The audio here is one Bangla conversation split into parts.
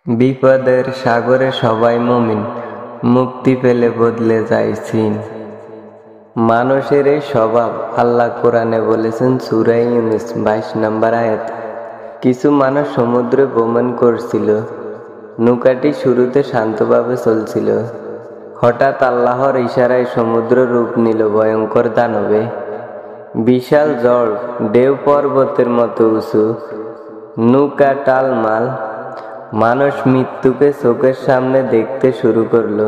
বিপদের সাগরে সবাই মুমিন, মুক্তি পেলে বদলে যায় সিন। মানুষের এই স্বভাব আল্লাহ কোরআনে বলেছেন সূরা ইউনূস 22 নম্বর আয়াত। কিছু মানুষ সমুদ্রে ভ্রমণ করছিল। নৌকাটি শুরুতে শান্তভাবে চলছিল। হঠাৎ আল্লাহর ইশারায় সমুদ্র রূপ নিল ভয়ঙ্কর দানবে। বিশাল ঝড়, ঢেউ পর্বতের মতো উঁচু, নৌকা টালমাল। মানুষ মৃত্যুকে চোখের সামনে দেখতে শুরু করলো।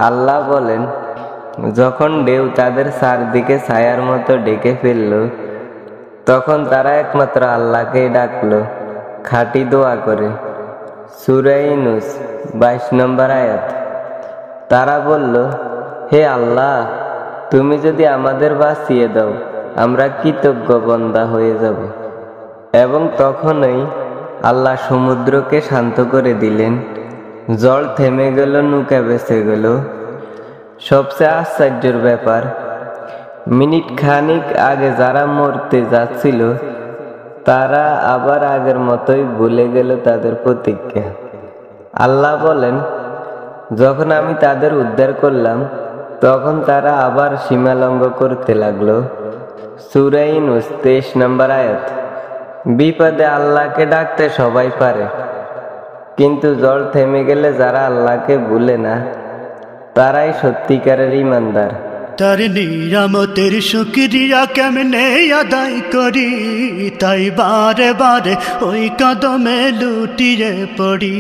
আল্লাহ বলেন, যখন ঢেউ তাদের চারদিকে ছায়ার মতো ঢেকে ফেলল, তখন তারা একমাত্র আল্লাহকেই ডাকলো খাঁটি দোয়া করে। সূরা ইউনূস 22 নম্বর আয়াত। তারা বলল, হে আল্লাহ, তুমি যদি আমাদের বাঁচিয়ে দাও, আমরা কৃতজ্ঞ বান্দা হয়ে যাব। এবং তখনই আল্লাহ সমুদ্রকে শান্ত করে দিলেন। ঝড় থেমে গেল, নৌকা বেঁচে গেল। সবচেয়ে আশ্চর্যের ব্যাপার, মিনিট খানিক আগে যারা মরতে যাচ্ছিল, তারা আবার আগের মতোই ভুলে গেল তাদের প্রতিজ্ঞা। আল্লাহ বলেন, যখন আমি তাদের উদ্ধার করলাম, তখন তারা আবার সীমালঙ্ঘ করতে লাগলো। সূরা ইউনূস 23 নম্বর আয়াত। বিপদে আল্লাহকে ডাকতে সবাই পারে, কিন্তু ঝড় থেমে গেলে যারা আল্লাহকে ভুলে না, তারাই সত্যিকারের ঈমানদার। তার নিয়ামতের শুকরিয়া কেমনে আদায় করি, তাই বারে বারে ওই কদমে লুটিয়ে পড়ি।